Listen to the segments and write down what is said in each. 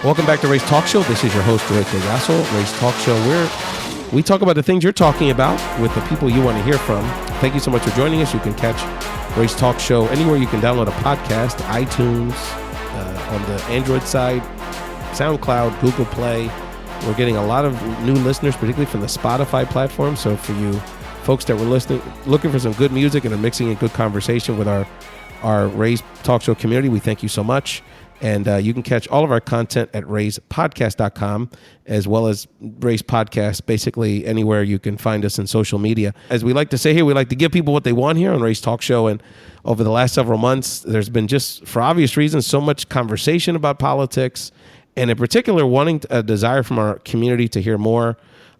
Welcome back to Ray's Talk Show. This is your host, Ray Collazo. Ray's Talk Show, where we talk about the things you're talking about with the people you want to hear from. Thank you so much for joining us. You can catch Ray's Talk Show anywhere you can download a podcast, iTunes, on the Android side, SoundCloud, Google Play. We're getting a lot of new listeners, particularly from the Spotify platform. So for you folks that were looking for some good music and are mixing in good conversation with our Ray's Talk Show community, we thank you so much. And you can catch all of our content at rayspodcast.com, as well as Ray's Podcast, basically anywhere you can find us in social media. As we like to say here, we like to give people what they want here on Ray's Talk Show. And over the last several months, there's been just, for obvious reasons, so much conversation about politics, and in particular, wanting a desire from our community to hear more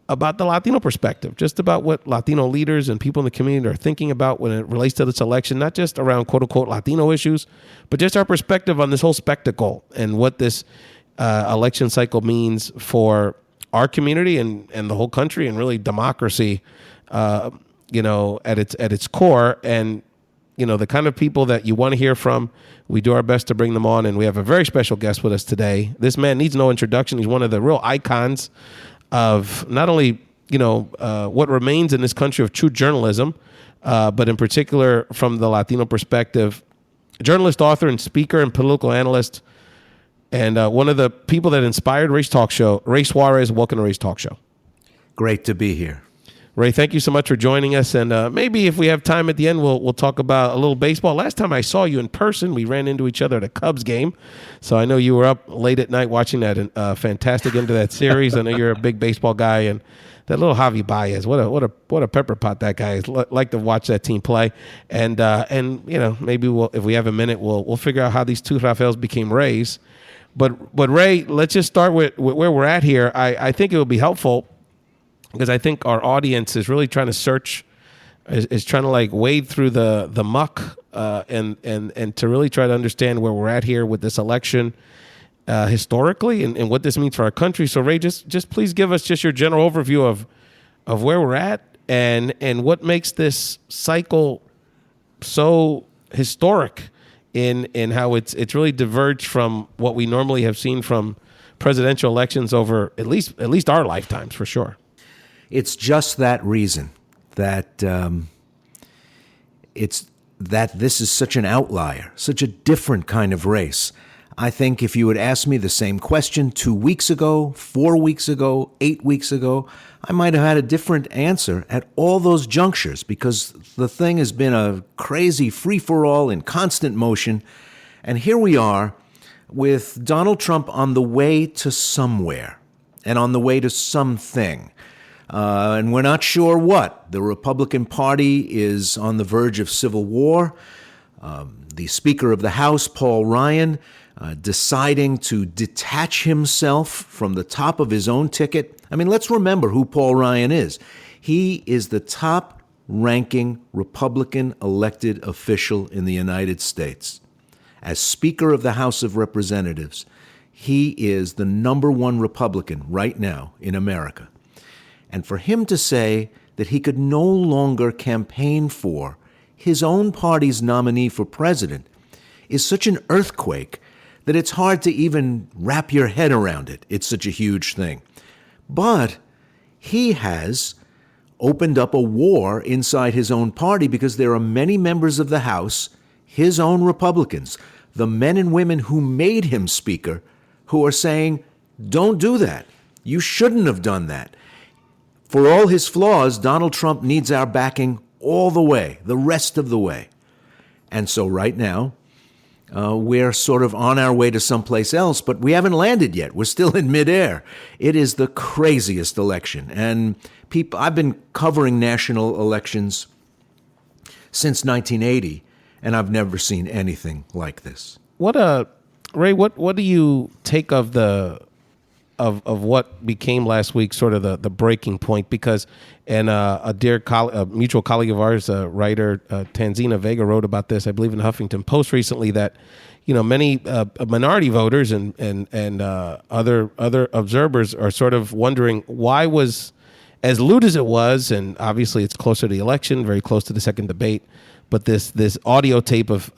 about the Latino perspective, just about what Latino leaders and people in the community are thinking about when it relates to this election, not just around quote unquote Latino issues, but just our perspective on this whole spectacle and what this election cycle means for our community and the whole country and really democracy, at its core. And, the kind of people that you want to hear from, we do our best to bring them on. And we have a very special guest with us today. This man needs no introduction. He's one of the real icons of not only, what remains in this country of true journalism, but in particular from the Latino perspective, journalist, author, and speaker and political analyst, and one of the people that inspired Ray's Talk Show, Ray Suarez. Welcome to Ray's Talk Show. Great to be here. Ray, thank you so much for joining us. And maybe if we have time at the end, we'll talk about a little baseball. Last time I saw you in person, we ran into each other at a Cubs game. So I know you were up late at night watching that fantastic end of that series. I know you're a big baseball guy, and that little Javi Baez, what a pepper pot that guy is. Like to watch that team play. And maybe if we have a minute, we'll figure out how these two Rafaels became Rays. But Ray, let's just start with where we're at here. I think it would be helpful, because I think our audience is really trying to search, is trying to wade through the muck and to really try to understand where we're at here with this election historically and what this means for our country. So Ray, just please give us just your general overview of where we're at and what makes this cycle so historic in how it's really diverged from what we normally have seen from presidential elections over at least our lifetimes, for sure. It's just that reason that this is such an outlier, such a different kind of race. I think if you had asked me the same question 2 weeks ago, 4 weeks ago, 8 weeks ago, I might have had a different answer at all those junctures, because the thing has been a crazy free-for-all in constant motion. And here we are with Donald Trump on the way to somewhere and on the way to something. And we're not sure what. The Republican Party is on the verge of civil war. The Speaker of the House, Paul Ryan, deciding to detach himself from the top of his own ticket. I mean, let's remember who Paul Ryan is. He is the top-ranking Republican elected official in the United States. As Speaker of the House of Representatives, he is the number one Republican right now in America. And for him to say that he could no longer campaign for his own party's nominee for president is such an earthquake that it's hard to even wrap your head around it. It's such a huge thing. But he has opened up a war inside his own party, because there are many members of the House, his own Republicans, the men and women who made him speaker, who are saying, don't do that. You shouldn't have done that. For all his flaws, Donald Trump needs our backing all the way, the rest of the way. And so right now, we're sort of on our way to someplace else, but we haven't landed yet. We're still in midair. It is the craziest election. And I've been covering national elections since 1980, and I've never seen anything like this. Ray, what do you take of of what became last week sort of the breaking point? Because a mutual colleague of ours, writer Tanzina Vega, wrote about this, I believe, in the Huffington Post recently, that many minority voters and other observers are sort of wondering why was, as lewd as it was, and obviously it's closer to the election, very close to the second debate, but this audio tape of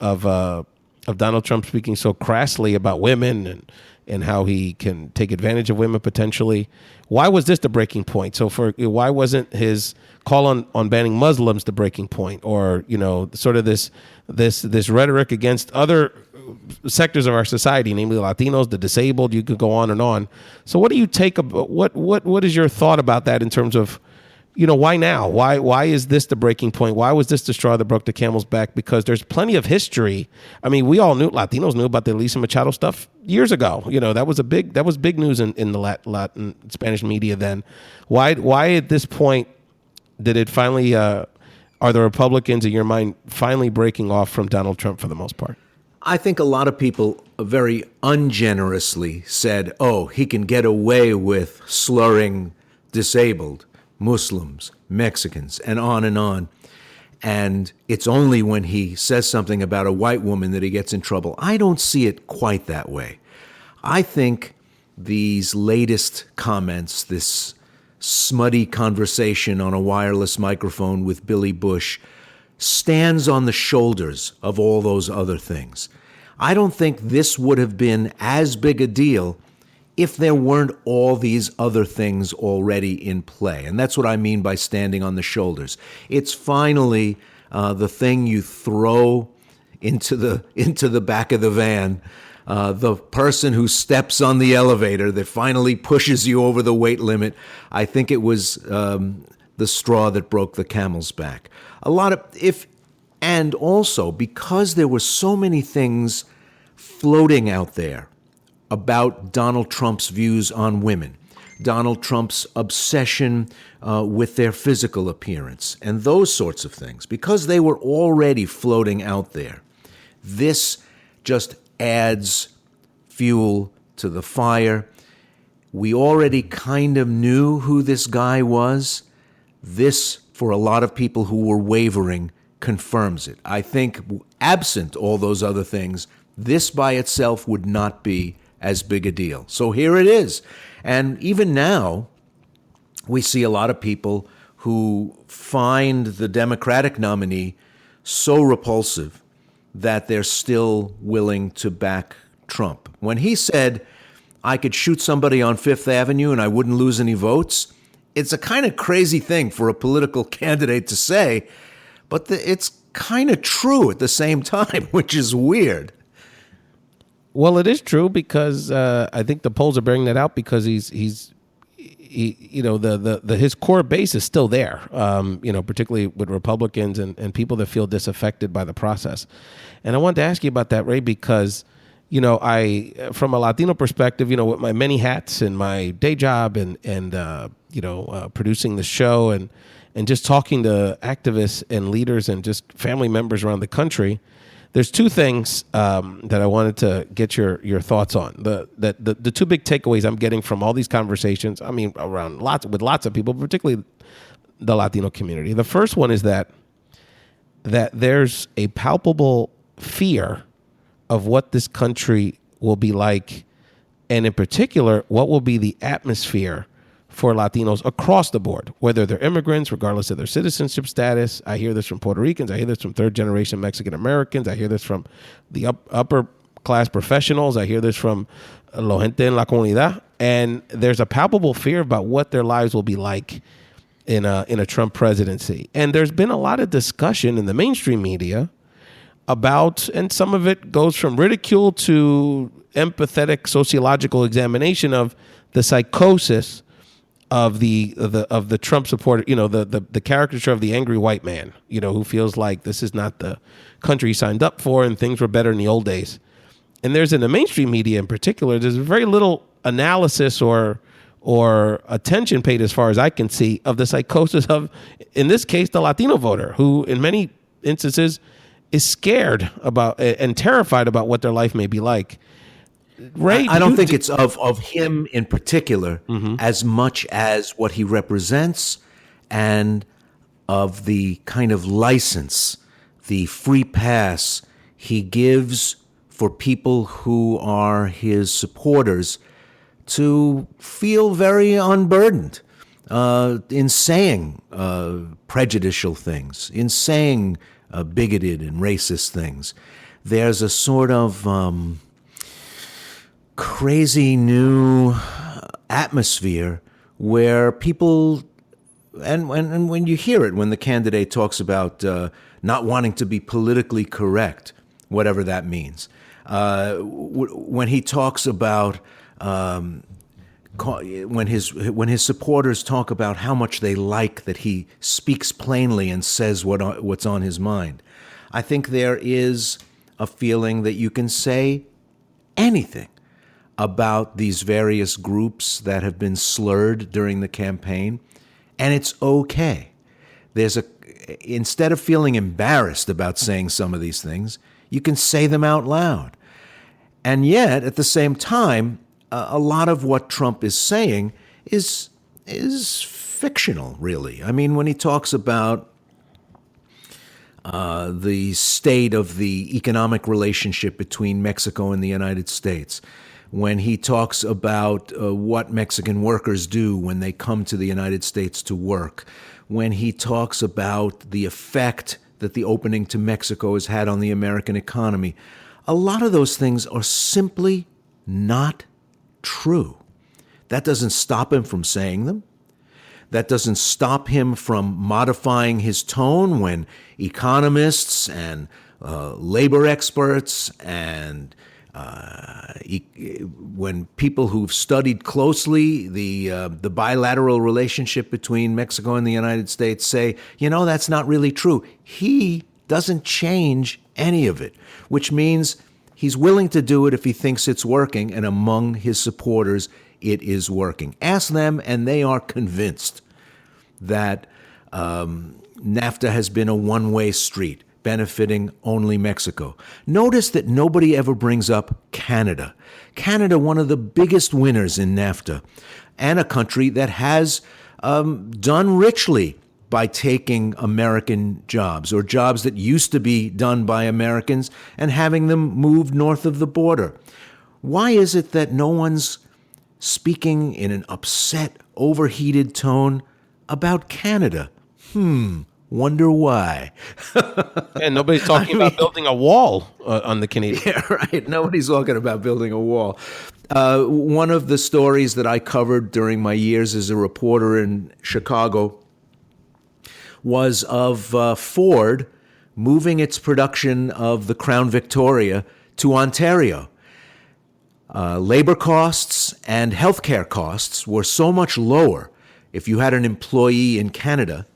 Donald Trump speaking so crassly about women and how he can take advantage of women potentially. Why was this the breaking point? So why wasn't his call on banning Muslims the breaking point, or sort of this rhetoric against other sectors of our society, namely Latinos, the disabled? You could go on and on. So what do you take about what is your thought about that in terms of, why now? Why is this the breaking point? Why was this the straw that broke the camel's back? Because there's plenty of history. I mean, Latinos knew about the Elisa Machado stuff years ago. That was big news in the Latin Spanish media then. Why at this point did it finally, are the Republicans, in your mind, finally breaking off from Donald Trump for the most part? I think a lot of people very ungenerously said, oh, he can get away with slurring disabled, Muslims, Mexicans, and on and on. And it's only when he says something about a white woman that he gets in trouble. I don't see it quite that way. I think these latest comments, this smutty conversation on a wireless microphone with Billy Bush, stands on the shoulders of all those other things. I don't think this would have been as big a deal if there weren't all these other things already in play. And that's what I mean by standing on the shoulders. It's finally the thing you throw into the back of the van, the person who steps on the elevator that finally pushes you over the weight limit. I think it was the straw that broke the camel's back. And also because there were so many things floating out there about Donald Trump's views on women, Donald Trump's obsession with their physical appearance, and those sorts of things, because they were already floating out there, this just adds fuel to the fire. We already kind of knew who this guy was. This, for a lot of people who were wavering, confirms it. I think, absent all those other things, this by itself would not be as big a deal. So here it is. And even now, we see a lot of people who find the Democratic nominee so repulsive that they're still willing to back Trump. When he said, I could shoot somebody on Fifth Avenue and I wouldn't lose any votes, it's a kind of crazy thing for a political candidate to say, but it's kind of true at the same time, which is weird. Well, it is true because I think the polls are bearing that out, because his core base is still there, particularly with Republicans and people that feel disaffected by the process. And I wanted to ask you about that, Ray, because, from a Latino perspective, with my many hats and my day job and producing the show and just talking to activists and leaders and just family members around the country, there's two things that I wanted to get your thoughts on. The two big takeaways I'm getting from all these conversations, I mean, with lots of people, particularly the Latino community. The first one is that there's a palpable fear of what this country will be like, and in particular, what will be the atmosphere for Latinos across the board, whether they're immigrants, regardless of their citizenship status. I hear this from Puerto Ricans. I hear this from third-generation Mexican Americans. I hear this from the upper-class professionals. I hear this from la gente en la comunidad. And there's a palpable fear about what their lives will be like in a Trump presidency. And there's been a lot of discussion in the mainstream media about, and some of it goes from ridicule to empathetic sociological examination of the psychosis of the Trump supporter, the caricature of the angry white man, who feels like this is not the country he signed up for and things were better in the old days. And there's, in the mainstream media in particular, there's very little analysis or attention paid, as far as I can see, of the psychosis of, in this case, the Latino voter, who in many instances is scared about and terrified about what their life may be like. Ray, I don't think it's of him in particular, as much as what he represents and of the kind of license, the free pass he gives for people who are his supporters to feel very unburdened in saying prejudicial things, in saying bigoted and racist things. There's a sort of crazy new atmosphere where people, and when you hear it, when the candidate talks about not wanting to be politically correct, whatever that means, when he talks about when his supporters talk about how much they like that he speaks plainly and says what's on his mind, I think there is a feeling that you can say anything about these various groups that have been slurred during the campaign, and it's okay. Instead of feeling embarrassed about saying some of these things, you can say them out loud. And yet, at the same time, a lot of what Trump is saying is fictional, really. I mean, when he talks about the state of the economic relationship between Mexico and the United States, when he talks about what Mexican workers do when they come to the United States to work, when he talks about the effect that the opening to Mexico has had on the American economy, a lot of those things are simply not true. That doesn't stop him from saying them. That doesn't stop him from modifying his tone when economists and labor experts and when people who've studied closely the bilateral relationship between Mexico and the United States say, that's not really true. He doesn't change any of it, which means he's willing to do it if he thinks it's working, and among his supporters, it is working. Ask them, and they are convinced that NAFTA has been a one-way street, benefiting only Mexico. Notice that nobody ever brings up Canada. Canada, one of the biggest winners in NAFTA, and a country that has done richly by taking American jobs, or jobs that used to be done by Americans, and having them moved north of the border. Why is it that no one's speaking in an upset, overheated tone about Canada? Wonder why. And nobody's talking about building a wall on the Canadian. Yeah, right. Nobody's talking about building a wall. One of the stories that I covered during my years as a reporter in Chicago was of Ford moving its production of the Crown Victoria to Ontario. Labor costs and healthcare costs were so much lower if you had an employee in Canada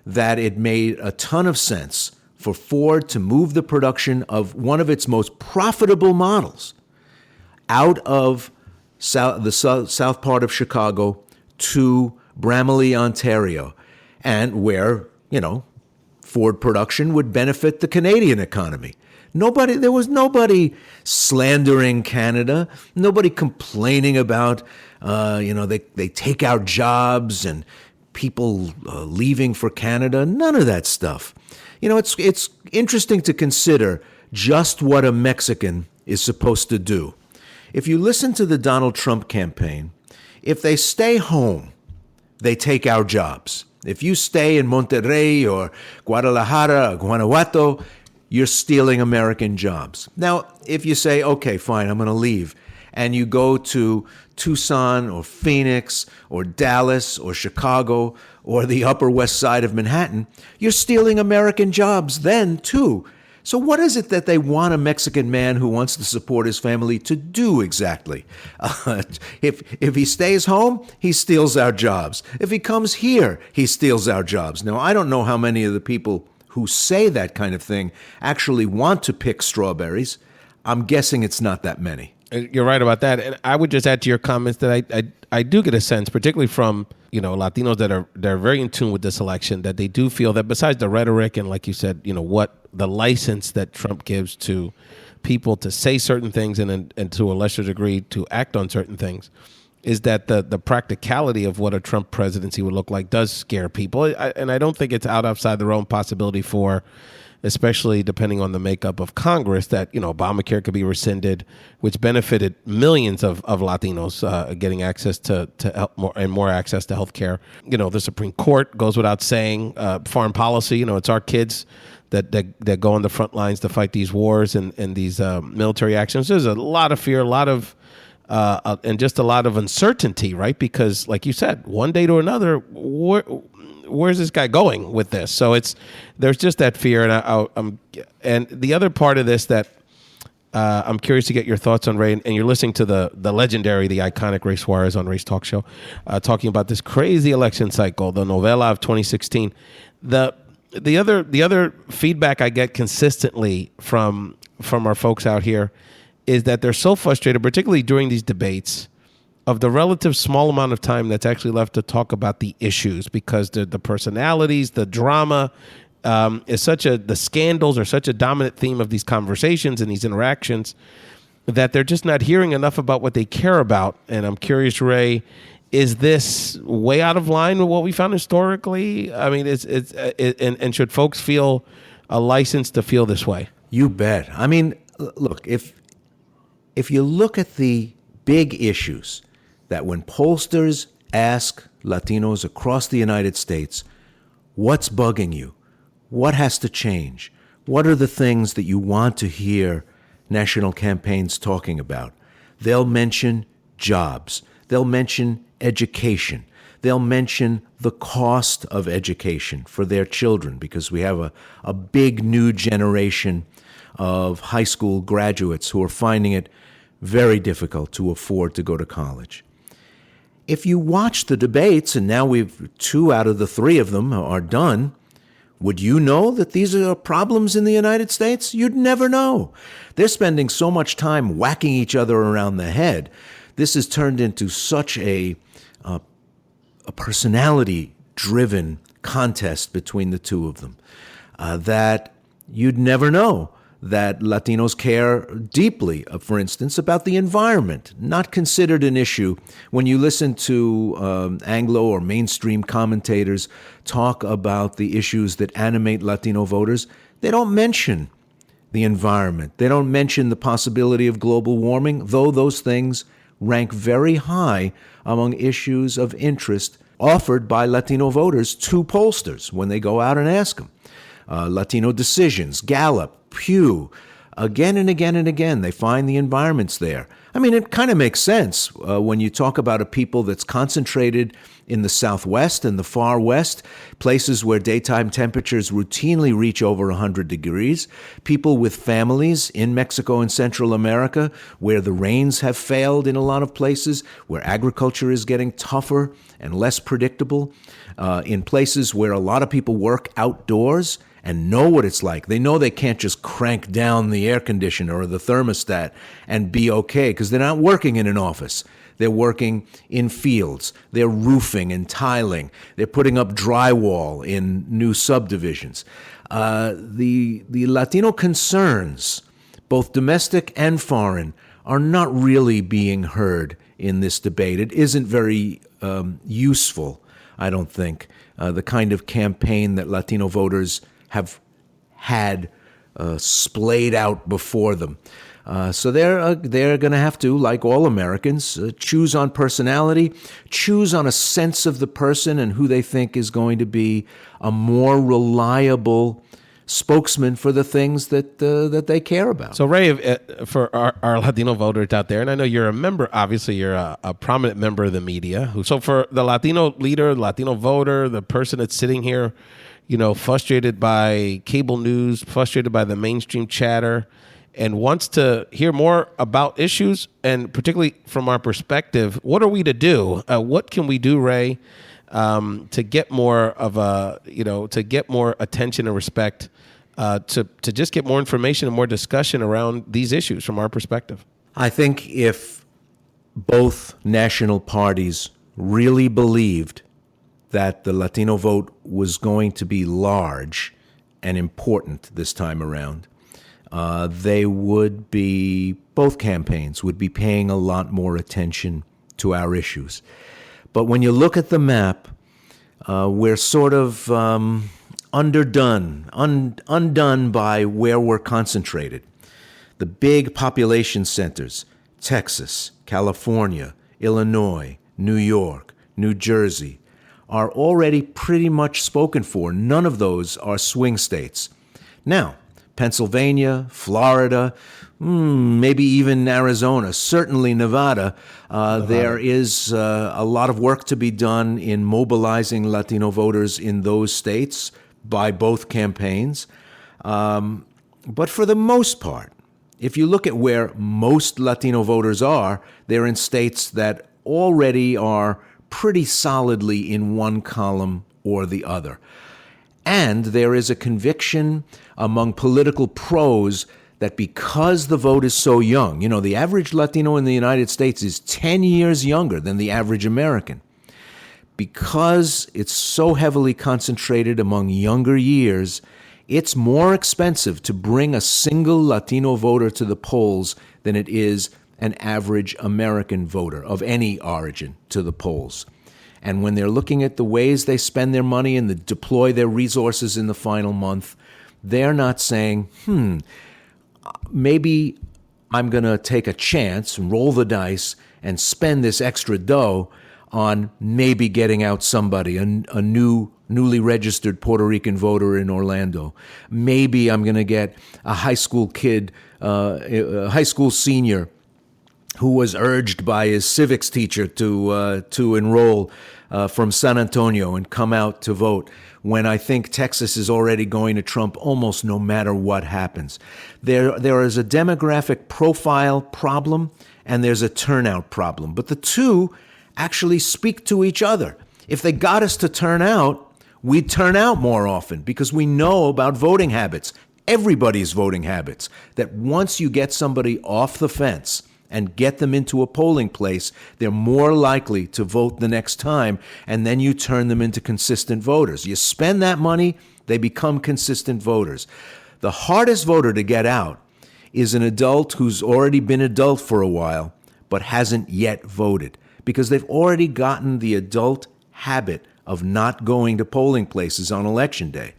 that it made a ton of sense for Ford to move the production of one of its most profitable models out of the south part of Chicago to Bramalea, Ontario, and where, Ford production would benefit the Canadian economy. There was nobody slandering Canada, nobody complaining about, they take our jobs and people leaving for Canada, none of that stuff. It's interesting to consider just what a Mexican is supposed to do. If you listen to the Donald Trump campaign, if they stay home, they take our jobs. If you stay in Monterrey or Guadalajara or Guanajuato, you're stealing American jobs. Now, if you say, okay, fine, I'm going to leave, and you go to Tucson or Phoenix or Dallas or Chicago or the Upper West Side of Manhattan, you're stealing American jobs then, too. So what is it that they want a Mexican man who wants to support his family to do exactly? If he stays home, he steals our jobs. If he comes here, he steals our jobs. Now, I don't know how many of the people who say that kind of thing actually want to pick strawberries. I'm guessing it's not that many. You're right about that. And I would just add to your comments that I do get a sense, particularly from Latinos that are very in tune with this election, that they do feel that besides the rhetoric and, like you said, what the license that Trump gives to people to say certain things and to a lesser degree to act on certain things, is that the practicality of what a Trump presidency would look like does scare people. And I don't think it's outside the realm possibility for, especially depending on the makeup of Congress, that, Obamacare could be rescinded, which benefited millions of Latinos getting access to help more access to health care. The Supreme Court goes without saying. Foreign policy, it's our kids that go on the front lines to fight these wars and these military actions. There's a lot of fear, a lot of and just a lot of uncertainty, right? Because, like you said, one day to another, where's this guy going with this? So there's just that fear, and the other part of this that I'm curious to get your thoughts on, Ray, and you're listening to the legendary, the iconic Ray Suarez on Ray's Talk Show, talking about this crazy election cycle, the novella of 2016. The other feedback I get consistently from our folks out here is that they're so frustrated, particularly during these debates, of the relative small amount of time that's actually left to talk about the issues, because the personalities, the drama, the scandals are such a dominant theme of these conversations and these interactions that they're just not hearing enough about what they care about. And I'm curious, Ray, is this way out of line with what we found historically? I mean, and should folks feel a license to feel this way? You bet. I mean, look, if you look at the big issues that when pollsters ask Latinos across the United States, what's bugging you? What has to change? What are the things that you want to hear national campaigns talking about? They'll mention jobs. They'll mention education. They'll mention the cost of education for their children, because we have a big new generation of high school graduates who are finding it very difficult to afford to go to college. If you watch the debates, and now 2 out of the 3 of them are done, would you know that these are problems in the United States? You'd never know. They're spending so much time whacking each other around the head. This has turned into such a personality-driven contest between the 2 of them that you'd never know that Latinos care deeply, for instance, about the environment, not considered an issue. When you listen to Anglo or mainstream commentators talk about the issues that animate Latino voters, they don't mention the environment. They don't mention the possibility of global warming, though those things rank very high among issues of interest offered by Latino voters to pollsters when they go out and ask them. Latino Decisions, Gallup, Pew, again and again and again, they find the environments there. I mean, it kind of makes sense when you talk about a people that's concentrated in the Southwest and the far West, places where daytime temperatures routinely reach over 100 degrees, people with families in Mexico and Central America, where the rains have failed in a lot of places, where agriculture is getting tougher and less predictable, in places where a lot of people work outdoors and know what it's like. They know they can't just crank down the air conditioner or the thermostat and be okay, because they're not working in an office. They're working in fields. They're roofing and tiling. They're putting up drywall in new subdivisions. The Latino concerns, both domestic and foreign, are not really being heard in this debate. It isn't very useful, I don't think, the kind of campaign that Latino voters have had splayed out before them. So they're going to have to, like all Americans, choose on personality, choose on a sense of the person and who they think is going to be a more reliable spokesman for the things that they care about. So, Ray, for our Latino voters out there, and I know you're a member, obviously you're a prominent member of the media. So for the Latino leader, Latino voter, the person that's sitting here, frustrated by cable news, frustrated by the mainstream chatter, and wants to hear more about issues, and particularly from our perspective, what are we to do? What can we do, Ray, to get more of to get more attention and respect, to just get more information and more discussion around these issues from our perspective? I think if both national parties really believed that the Latino vote was going to be large and important this time around, both campaigns would be paying a lot more attention to our issues. But when you look at the map, we're sort of undone by where we're concentrated. The big population centers, Texas, California, Illinois, New York, New Jersey, are already pretty much spoken for. None of those are swing states. Now, Pennsylvania, Florida, maybe even Arizona, certainly Nevada. There is a lot of work to be done in mobilizing Latino voters in those states by both campaigns. But for the most part, if you look at where most Latino voters are, they're in states that already are pretty solidly in one column or the other. And there is a conviction among political pros that because the vote is so young, the average Latino in the United States is 10 years younger than the average American. Because it's so heavily concentrated among younger years, it's more expensive to bring a single Latino voter to the polls than it is an average American voter of any origin to the polls. And when they're looking at the ways they spend their money and deploy their resources in the final month, they're not saying, maybe I'm going to take a chance and roll the dice and spend this extra dough on maybe getting out somebody, a newly registered Puerto Rican voter in Orlando. Maybe I'm going to get a high school kid, a high school senior who was urged by his civics teacher to enroll from San Antonio and come out to vote, when I think Texas is already going to Trump almost no matter what happens. There is a demographic profile problem and there's a turnout problem, but the two actually speak to each other. If they got us to turn out, we'd turn out more often because we know about voting habits, everybody's voting habits, that once you get somebody off the fence and get them into a polling place, they're more likely to vote the next time, and then you turn them into consistent voters. You spend that money, they become consistent voters. The hardest voter to get out is an adult who's already been adult for a while, but hasn't yet voted, because they've already gotten the adult habit of not going to polling places on election day.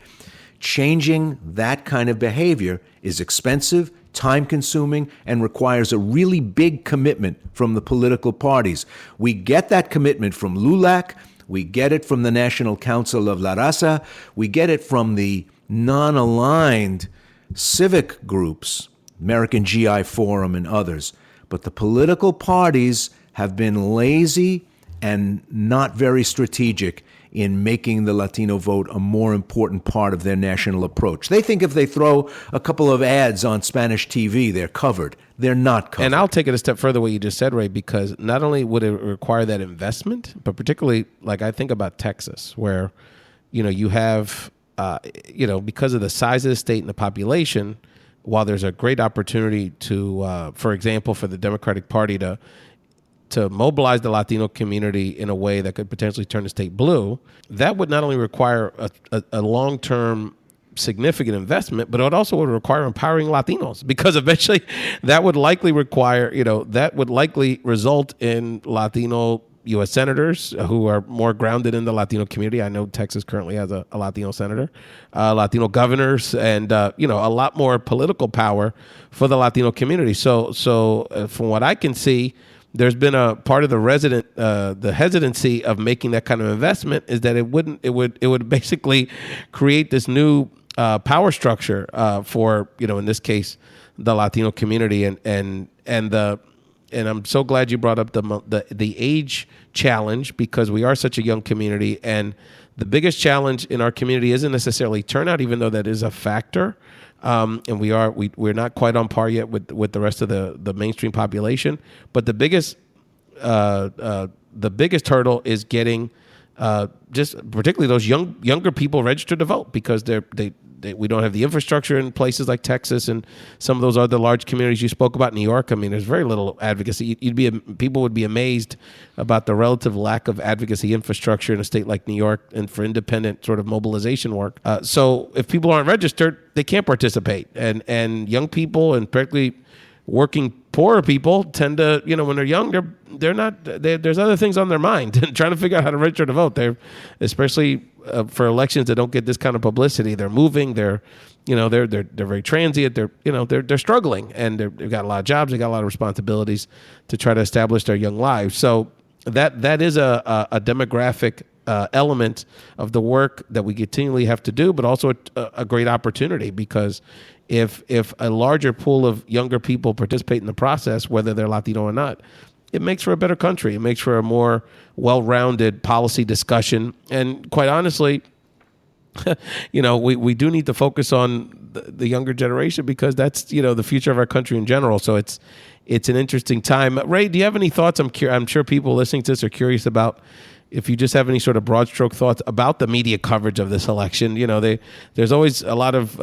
Changing that kind of behavior is expensive, time-consuming, and requires a really big commitment from the political parties. We get that commitment from LULAC, we get it from the National Council of La Raza, we get it from the non-aligned civic groups, American GI Forum and others. But the political parties have been lazy and not very strategic in making the Latino vote a more important part of their national approach. They think if they throw a couple of ads on Spanish TV, they're covered. They're not covered. And I'll take it a step further what you just said, Ray, because not only would it require that investment, but particularly, like I think about Texas, where, you have, because of the size of the state and the population, while there's a great opportunity to, for example, for the Democratic Party to mobilize the Latino community in a way that could potentially turn the state blue, that would not only require a long-term significant investment, but it also would require empowering Latinos, because eventually that would likely require, that would likely result in Latino U.S. senators who are more grounded in the Latino community. I know Texas currently has a Latino senator, Latino governors, and, a lot more political power for the Latino community. So from what I can see, there's been a part of the hesitancy of making that kind of investment is that it would basically create this new power structure for, in this case, the Latino community, and I'm so glad you brought up the age challenge, because we are such a young community, and the biggest challenge in our community isn't necessarily turnout, even though that is a factor. And we're not quite on par yet with the rest of the mainstream population. But the biggest hurdle is getting just particularly those younger people registered to vote, because we don't have the infrastructure in places like Texas and some of those other large communities you spoke about. New York, I mean, there's very little advocacy. People would be amazed about the relative lack of advocacy infrastructure in a state like New York and for independent sort of mobilization work. So if people aren't registered, they can't participate. And young people, and particularly working poorer people, tend to, when they're young, there's other things on their mind and trying to figure out how to register to vote. They're, especially for elections that don't get this kind of publicity, they're moving, they're very transient, they're struggling, and they've got a lot of jobs, they got a lot of responsibilities to try to establish their young lives. So that is a demographic element of the work that we continually have to do, but also a great opportunity, because if a larger pool of younger people participate in the process, whether they're Latino or not, it makes for a better country. It makes for a more well-rounded policy discussion. And quite honestly, we do need to focus on the younger generation, because that's, the future of our country in general. So it's an interesting time. Ray, do you have any thoughts? I'm sure people listening to this are curious about if you just have any sort of broad stroke thoughts about the media coverage of this election. There's always a lot of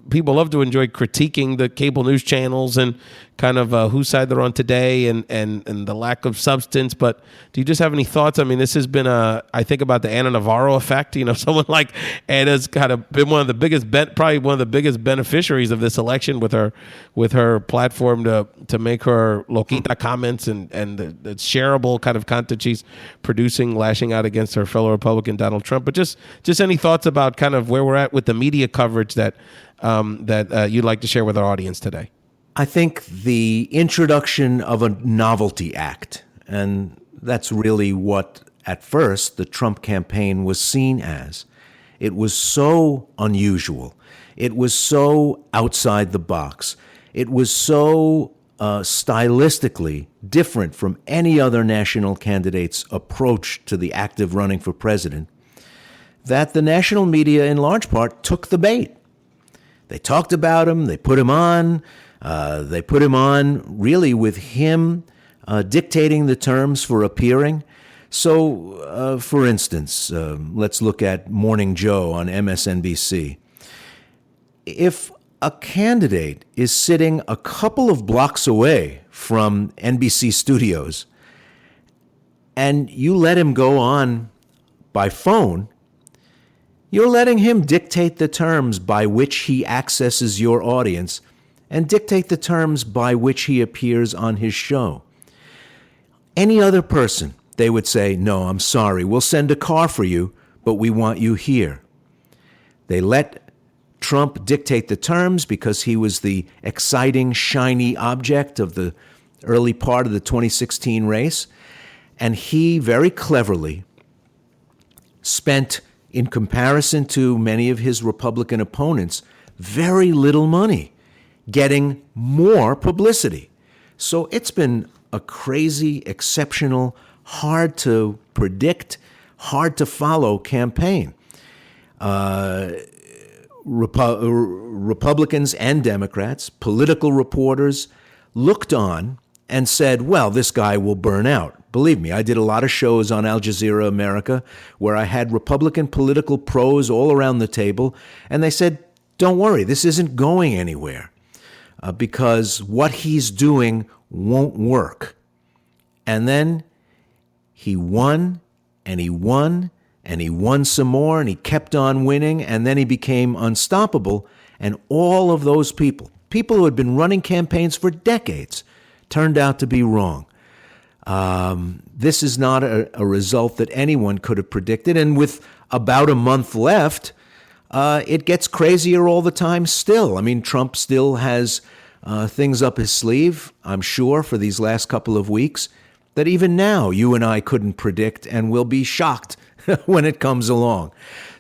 people love to enjoy critiquing the cable news channels and kind of whose side they're on today and the lack of substance. But do you just have any thoughts? I mean, this has been I think about the Ana Navarro effect. Someone like Anna's kind of been probably one of the biggest beneficiaries of this election with her platform to make her loquita comments and the shareable kind of content she's producing, lashing out against her fellow Republican Donald Trump. But just any thoughts about kind of where we're at with the media coverage that you'd like to share with our audience today? I think the introduction of a novelty act, and that's really what at first the Trump campaign was seen as. It was so unusual. It was so outside the box. It was so stylistically different from any other national candidate's approach to the act of running for president, that the national media in large part took the bait. They talked about him, they put him on, really with him dictating the terms for appearing. So, for instance, let's look at Morning Joe on MSNBC. If a candidate is sitting a couple of blocks away from NBC studios and you let him go on by phone, you're letting him dictate the terms by which he accesses your audience and dictate the terms by which he appears on his show. Any other person, they would say, no, I'm sorry, we'll send a car for you, but we want you here. They let Trump dictate the terms because he was the exciting, shiny object of the early part of the 2016 race. And he very cleverly spent, in comparison to many of his Republican opponents, very little money getting more publicity. So it's been a crazy, exceptional, hard to predict, hard to follow campaign. Republicans and Democrats, political reporters, looked on and said, well, this guy will burn out. Believe me, I did a lot of shows on Al Jazeera America where I had Republican political pros all around the table, and they said, don't worry, this isn't going anywhere because what he's doing won't work. And then he won, and he won, and he won some more, and he kept on winning, and then he became unstoppable. And all of those people who had been running campaigns for decades, turned out to be wrong. This is not a result that anyone could have predicted. And with about a month left, it gets crazier all the time still. I mean, Trump still has things up his sleeve, I'm sure, for these last couple of weeks that even now you and I couldn't predict, and will be shocked when it comes along.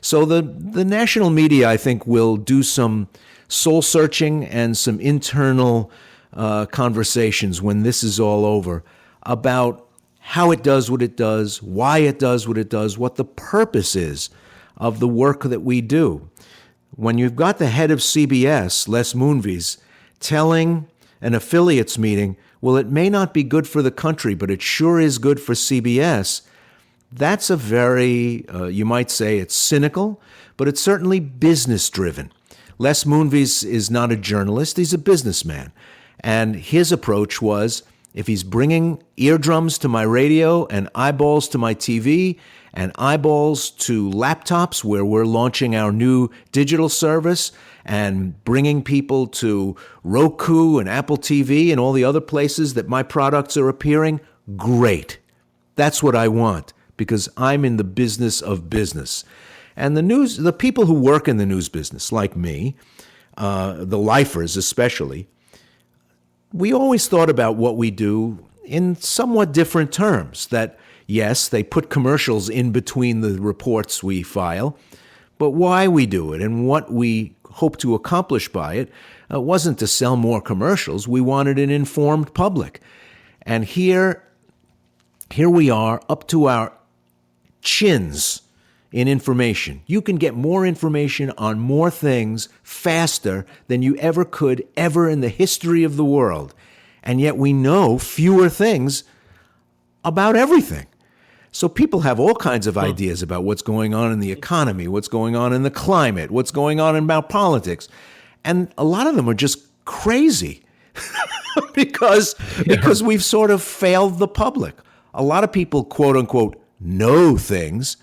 So the national media, I think, will do some soul-searching and some internal conversations when this is all over about how it does what it does, why it does what it does, what the purpose is of the work that we do. When you've got the head of CBS, Les Moonves, telling an affiliates meeting, well, it may not be good for the country, but it sure is good for CBS, that's a very, you might say it's cynical, but it's certainly business-driven. Les Moonves is not a journalist, he's a businessman. And his approach was, if he's bringing eardrums to my radio and eyeballs to my TV and eyeballs to laptops where we're launching our new digital service and bringing people to Roku and Apple TV and all the other places that my products are appearing, great. That's what I want, because I'm in the business of business. And the people who work in the news business, like me, the lifers especially, we always thought about what we do in somewhat different terms. That, yes, they put commercials in between the reports we file, but why we do it and what we hope to accomplish by it wasn't to sell more commercials. We wanted an informed public. And here we are, up to our chins in information. You can get more information on more things faster than you ever could ever in the history of the world. And yet we know fewer things about everything. So people have all kinds of ideas about what's going on in the economy, what's going on in the climate, what's going on about politics. And a lot of them are just crazy because we've sort of failed the public. A lot of people, quote unquote, know things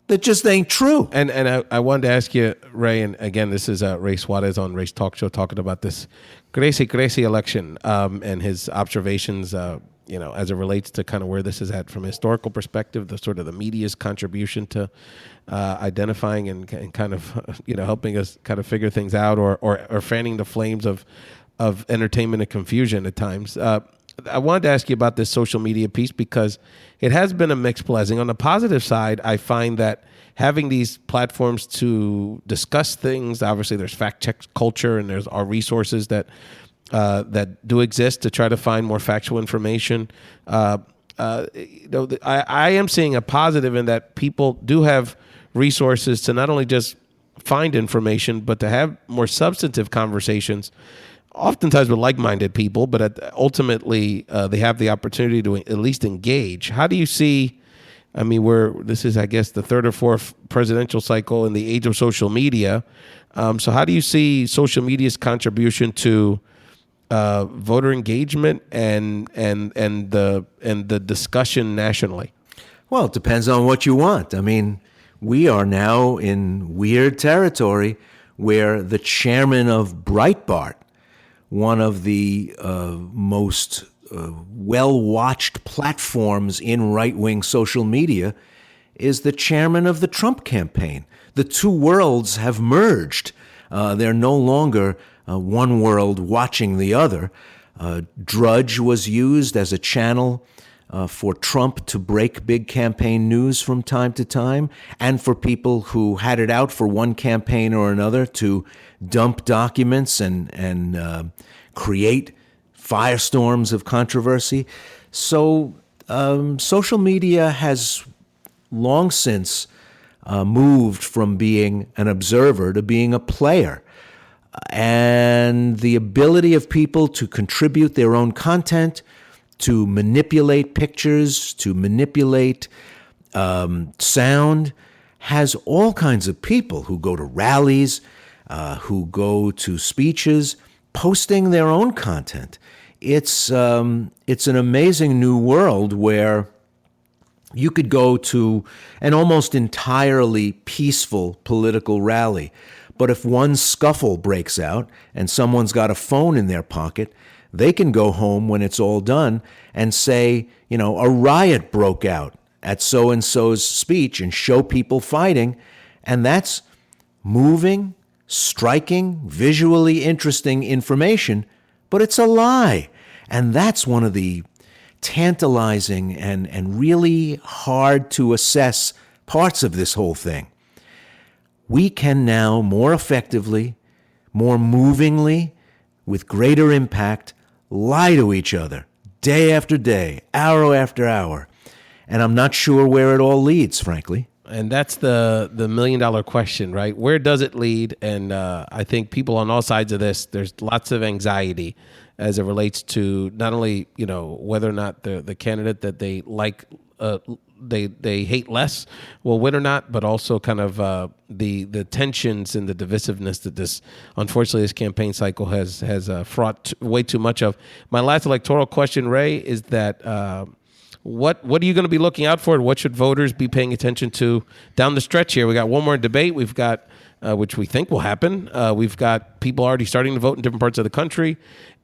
that just ain't true. And I wanted to ask you, Ray, and again, this is Ray Suarez on Ray's Talk Show talking about this crazy election and his observations, as it relates to kind of where this is at from a historical perspective, the sort of the media's contribution to identifying and kind of, helping us kind of figure things out or fanning the flames of entertainment and confusion at times. I wanted to ask you about this social media piece because it has been a mixed blessing. On the positive side, I find that having these platforms to discuss things, obviously there's fact check culture and there's our resources that do exist to try to find more factual information. I am seeing a positive in that people do have resources to not only just find information, but to have more substantive conversations, oftentimes with like-minded people, but ultimately they have the opportunity to at least engage. How do you see, this is, I guess, the third or fourth presidential cycle in the age of social media. So how do you see social media's contribution to voter engagement and the discussion nationally? Well, it depends on what you want. We are now in weird territory where the chairman of Breitbart, one of the most well-watched platforms in right-wing social media, is the chairman of the Trump campaign. The two worlds have merged. They're no longer one world watching the other. Drudge was used as a channel for Trump to break big campaign news from time to time, and for people who had it out for one campaign or another to dump documents and create firestorms of controversy. So social media has long since moved from being an observer to being a player. And the ability of people to contribute their own content, to manipulate pictures, to manipulate sound, has all kinds of people who go to rallies, who go to speeches, posting their own content. It's an amazing new world where you could go to an almost entirely peaceful political rally, but if one scuffle breaks out and someone's got a phone in their pocket, they can go home when it's all done and say, a riot broke out at so-and-so's speech and show people fighting. And that's moving, striking, visually interesting information, but it's a lie. And that's one of the tantalizing and really hard to assess parts of this whole thing. We can now more effectively, more movingly, with greater impact, lie to each other day after day, hour after hour. And I'm not sure where it all leads, frankly. And that's the $1 million question, right? Where does it lead? And I think people on all sides of this, there's lots of anxiety as it relates to not only, whether or not the candidate that they like, they hate less will win or not, but also kind of the tensions and the divisiveness that unfortunately this campaign cycle has fraught way too much of. My last electoral question, Ray, is that what are you going to be looking out for, and what should voters be paying attention to down the stretch here? We got one more debate. We've got which we think will happen. We've got people already starting to vote in different parts of the country.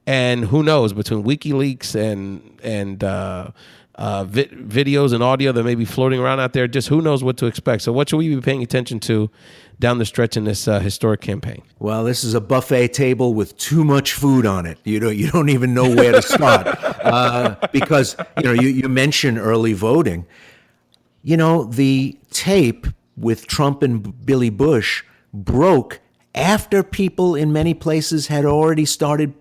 And who knows, between WikiLeaks and videos and audio that may be floating around out there. Just who knows what to expect. So what should we be paying attention to down the stretch in this historic campaign? Well, this is a buffet table with too much food on it. You don't even know where to start because you mentioned early voting. The tape with Trump and Billy Bush broke after people in many places had already started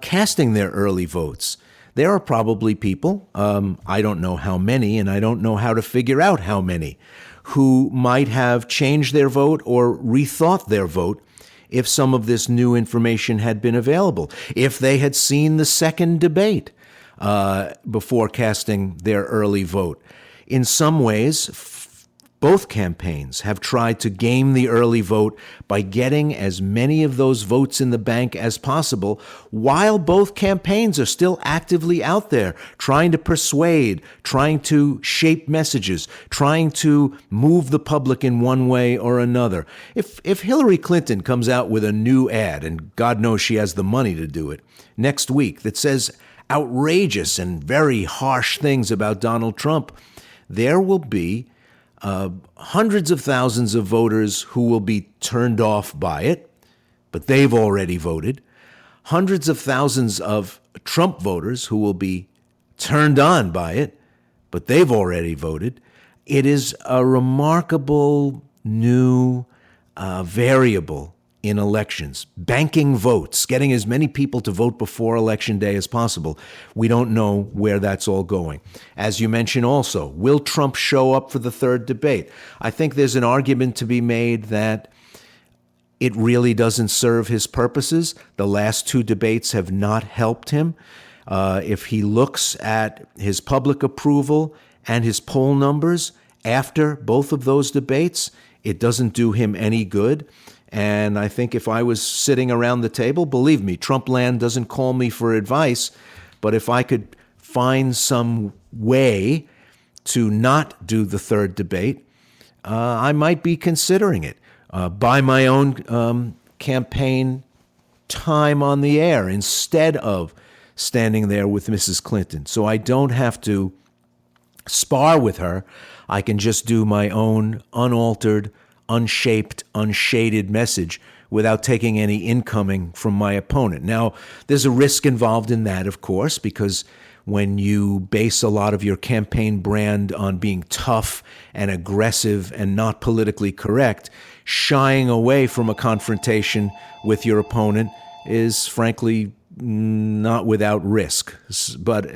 casting their early votes. There are probably people, I don't know how many, and I don't know how to figure out how many, who might have changed their vote or rethought their vote if some of this new information had been available, if they had seen the second debate before casting their early vote. In some ways, both campaigns have tried to game the early vote by getting as many of those votes in the bank as possible, while both campaigns are still actively out there trying to persuade, trying to shape messages, trying to move the public in one way or another. If Hillary Clinton comes out with a new ad, and God knows she has the money to do it, next week that says outrageous and very harsh things about Donald Trump, there will be hundreds of thousands of voters who will be turned off by it, but they've already voted. Hundreds of thousands of Trump voters who will be turned on by it, but they've already voted. It is a remarkable new variable in elections, banking votes, getting as many people to vote before Election Day as possible. We don't know where that's all going. As you mentioned also, will Trump show up for the third debate? I think there's an argument to be made that it really doesn't serve his purposes. The last two debates have not helped him. If he looks at his public approval and his poll numbers after both of those debates, it doesn't do him any good. And I think if I was sitting around the table, believe me, Trumpland doesn't call me for advice, but if I could find some way to not do the third debate, I might be considering it. Buy my own campaign time on the air instead of standing there with Mrs. Clinton. So I don't have to spar with her. I can just do my own unaltered, unshaped, unshaded message without taking any incoming from my opponent. Now, there's a risk involved in that, of course, because when you base a lot of your campaign brand on being tough and aggressive and not politically correct, shying away from a confrontation with your opponent is frankly not without risk. But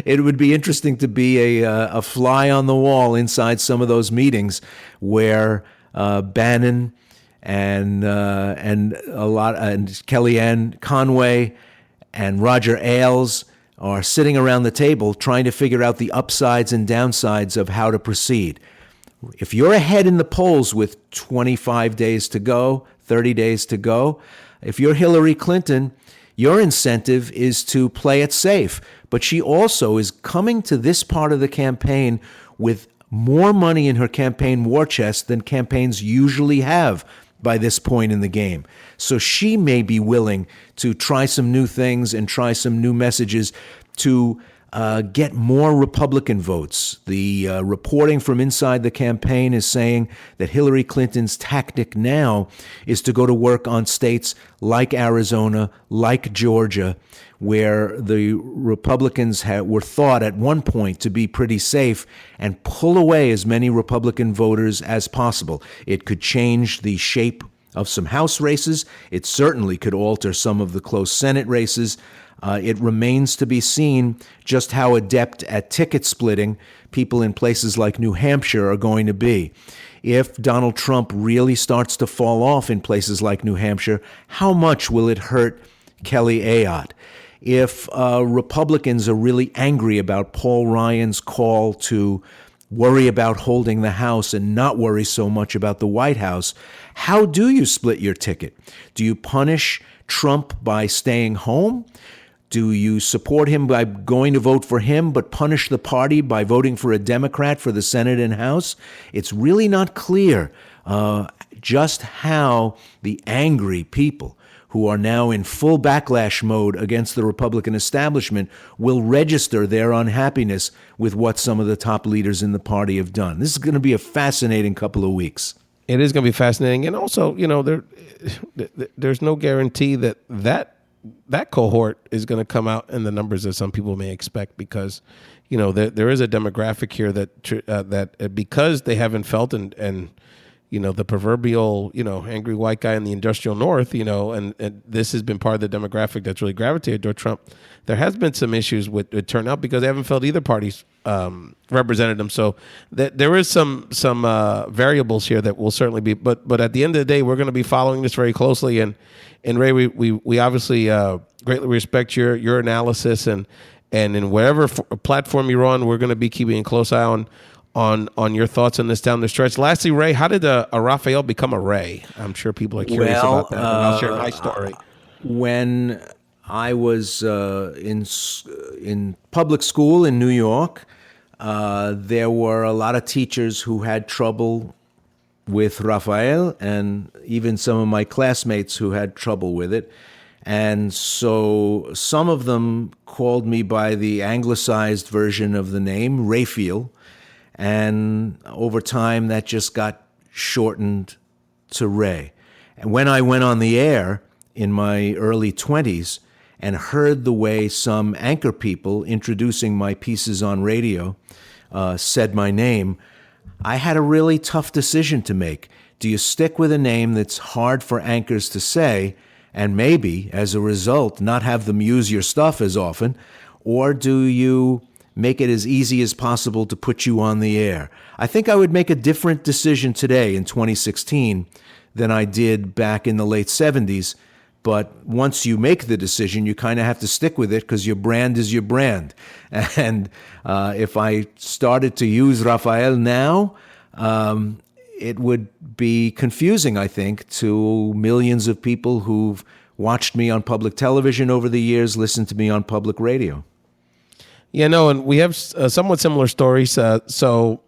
it would be interesting to be a fly on the wall inside some of those meetings where Bannon and Kellyanne Conway and Roger Ailes are sitting around the table trying to figure out the upsides and downsides of how to proceed. If you're ahead in the polls with 25 days to go, 30 days to go, if you're Hillary Clinton, your incentive is to play it safe. But she also is coming to this part of the campaign with more money in her campaign war chest than campaigns usually have by this point in the game. So she may be willing to try some new things and try some new messages to get more Republican votes. The reporting from inside the campaign is saying that Hillary Clinton's tactic now is to go to work on states like Arizona, like Georgia, where the Republicans were thought at one point to be pretty safe, and pull away as many Republican voters as possible. It could change the shape of some House races. It certainly could alter some of the close Senate races. It remains to be seen just how adept at ticket splitting people in places like New Hampshire are going to be. If Donald Trump really starts to fall off in places like New Hampshire, how much will it hurt Kelly Ayotte? If Republicans are really angry about Paul Ryan's call to worry about holding the House and not worry so much about the White House, how do you split your ticket? Do you punish Trump by staying home? Do you support him by going to vote for him, but punish the party by voting for a Democrat for the Senate and House? It's really not clear just how the angry people who are now in full backlash mode against the Republican establishment will register their unhappiness with what some of the top leaders in the party have done. This is going to be a fascinating couple of weeks. It is going to be fascinating. And also, there's no guarantee that cohort is going to come out in the numbers that some people may expect, because, there is a demographic here that because they haven't felt and the proverbial, angry white guy in the industrial North, and this has been part of the demographic that's really gravitated toward Trump. There has been some issues with turnout because they haven't felt either party's represented them. So there is some variables here that will certainly be, but at the end of the day, we're going to be following this very closely. And Ray, we obviously greatly respect your analysis, and in whatever platform you're on, we're going to be keeping a close eye on your thoughts on this down the stretch. Lastly, Ray, how did a Raphael become a Ray? I'm sure people are curious about that. And I'll share my story. When I was in public school in New York, there were a lot of teachers who had trouble with Raphael, and even some of my classmates who had trouble with it. And so some of them called me by the anglicized version of the name, Raphael. And over time, that just got shortened to Ray. And when I went on the air in my early 20s and heard the way some anchor people introducing my pieces on radio said my name, I had a really tough decision to make. Do you stick with a name that's hard for anchors to say, and maybe, as a result, not have them use your stuff as often, or do you make it as easy as possible to put you on the air? I think I would make a different decision today in 2016 than I did back in the late 70s. But once you make the decision, you kind of have to stick with it because your brand is your brand. And if I started to use Raphael now, it would be confusing, I think, to millions of people who've watched me on public television over the years, listened to me on public radio. Yeah, no, and we have somewhat similar stories. So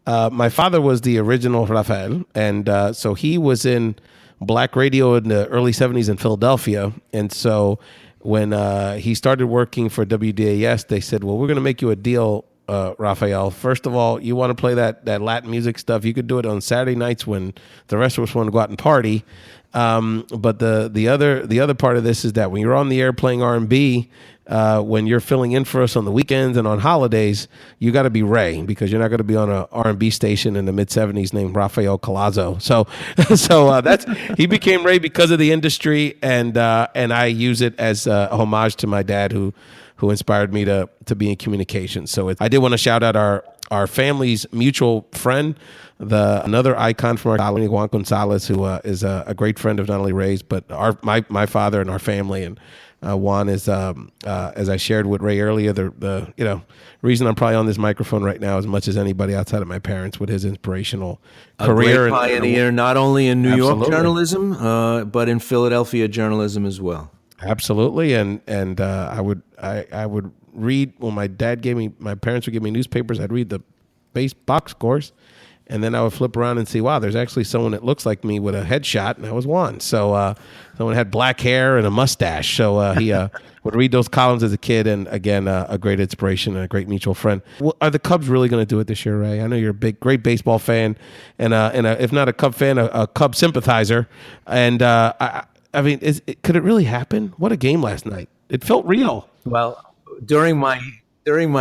my father was the original Raphael, and so he was in black radio in the early 70s in Philadelphia. And so when he started working for WDAS, they said, well, we're going to make you a deal, Raphael. First of all, you want to play that Latin music stuff, you could do it on Saturday nights when the rest of us want to go out and party. But the other part of this is that when you're on the air playing R&B, when you're filling in for us on the weekends and on holidays, you got to be Ray, because you're not going to be on a R&B station in the mid 70s named Ray Collazo. So that's he became Ray because of the industry, and I use it as a homage to my dad who inspired me to be in communications. So I did want to shout out our family's mutual friend, another icon from our family, Juan Gonzalez, who is a great friend of not only Ray's, but my father and our family. And Juan is, as I shared with Ray earlier, the reason I'm probably on this microphone right now as much as anybody outside of my parents, with his inspirational career. A great pioneer, not only in New Absolutely. York journalism, but in Philadelphia journalism as well. Absolutely, and I would read when my parents would give me newspapers. I'd read the base box scores, and then I would flip around and see, wow, there's actually someone that looks like me with a headshot, and I was Juan. So someone had black hair and a mustache. So he would read those columns as a kid, and again, a great inspiration and a great mutual friend. Well, are the Cubs really going to do it this year, Ray? I know you're a great baseball fan, and if not a Cub fan, a Cub sympathizer. And I mean, could it really happen? What a game last night! It felt real. Well, during my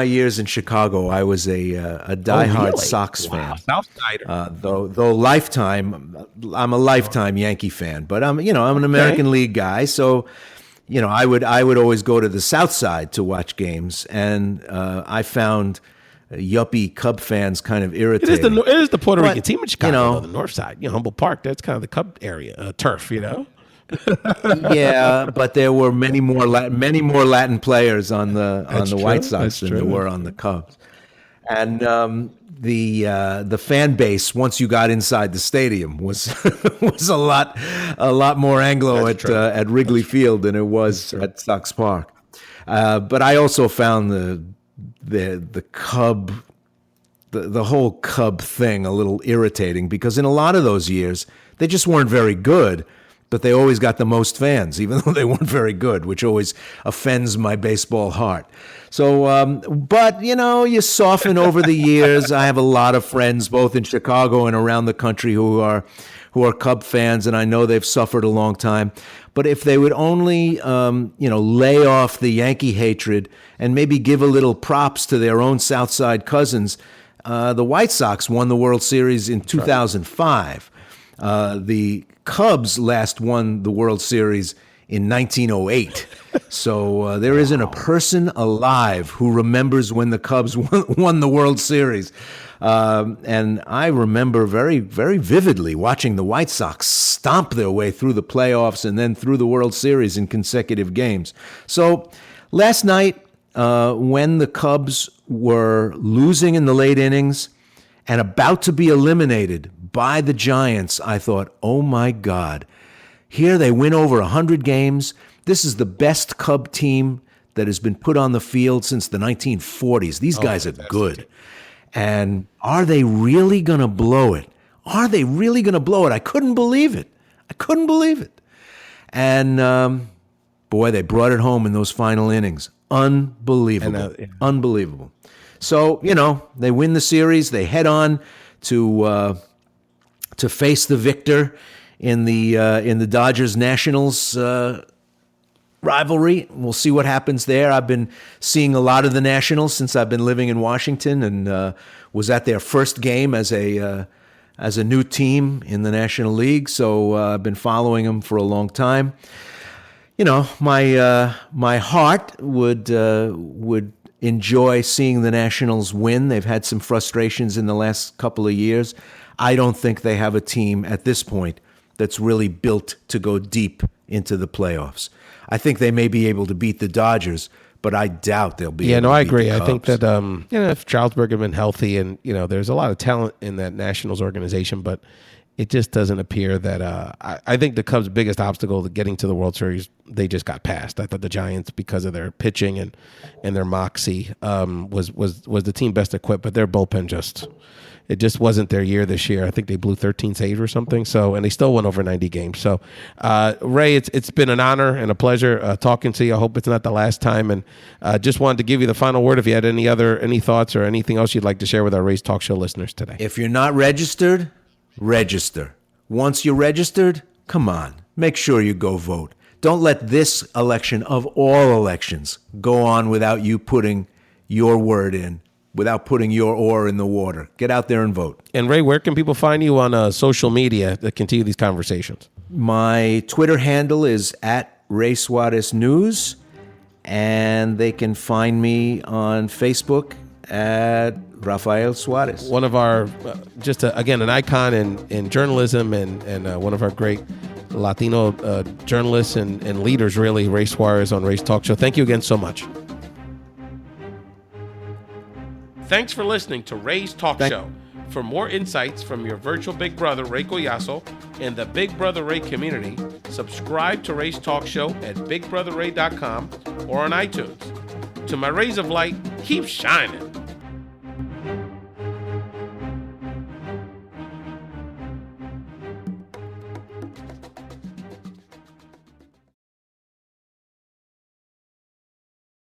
years in Chicago, I was a diehard Sox fan. Southsider. Though lifetime, I'm a lifetime Yankee fan. But I'm an American League guy, so I would always go to the South Side to watch games, and I found yuppie Cub fans kind of irritating. It is the Puerto Rican team in Chicago, the North Side, Humboldt Park. That's kind of the Cub area, turf, Yeah, but there were many more Latin players on the White Sox than there were on the Cubs, and the fan base once you got inside the stadium was a lot more Anglo at Wrigley Field than it was at Sox Park. But I also found the Cub, the whole Cub thing a little irritating, because in a lot of those years they just weren't very good. but they always got the most fans, even though they weren't very good, which always offends my baseball heart. So, but, you soften over the years. I have a lot of friends, both in Chicago and around the country, who are Cub fans, and I know they've suffered a long time. But if they would only, lay off the Yankee hatred and maybe give a little props to their own South Side cousins, the White Sox won the World Series in 2005. The Cubs last won the World Series in 1908. So there isn't a person alive who remembers when the Cubs won the World Series. And I remember very, very vividly watching the White Sox stomp their way through the playoffs and then through the World Series in consecutive games. So last night, when the Cubs were losing in the late innings and about to be eliminated by the Giants, I thought, oh my God, here they win over 100 games. This is the best Cub team that has been put on the field since the 1940s. These guys are good. And are they really going to blow it? Are they really going to blow it? I couldn't believe it. And boy, they brought it home in those final innings. Unbelievable. Unbelievable. So, they win the series. They head on to face the victor in the Dodgers-Nationals rivalry. We'll see what happens there. I've been seeing a lot of the Nationals since I've been living in Washington, and was at their first game as a new team in the National League. So I've been following them for a long time. My heart would enjoy seeing the Nationals win. They've had some frustrations in the last couple of years. I don't think they have a team at this point that's really built to go deep into the playoffs. I think they may be able to beat the Dodgers, but I doubt they'll be able to beat I agree. the I Cubs. think that if Charlesburg had been healthy, and there's a lot of talent in that Nationals organization, but it just doesn't appear that I think the Cubs' biggest obstacle to getting to the World Series, they just got past. I thought the Giants, because of their pitching and their moxie, was the team best equipped, but their bullpen it just wasn't their year this year. I think they blew 13 saves or something. So, and they still won over 90 games. So, Ray, it's been an honor and a pleasure talking to you. I hope it's not the last time. And just wanted to give you the final word. If you had any thoughts or anything else you'd like to share with our Ray's Talk Show listeners today. If you're not registered, register. Once you're registered, come on, make sure you go vote. Don't let this election of all elections go on without you putting your word in, without putting your oar in the water. Get out there and vote. And Ray, where can people find you on social media to continue these conversations? My Twitter handle is @Ray Suarez News, and they can find me on Facebook at Rafael Suarez. One of our, again, an icon in journalism and one of our great Latino journalists and leaders, really, Ray Suarez on Ray's Talk Show. Thank you again so much. Thanks for listening to Ray's Talk Show. For more insights from your virtual Big Brother, Ray Collazo, and the Big Brother Ray community, subscribe to Ray's Talk Show at BigBrotherRay.com or on iTunes. To my rays of light, keep shining.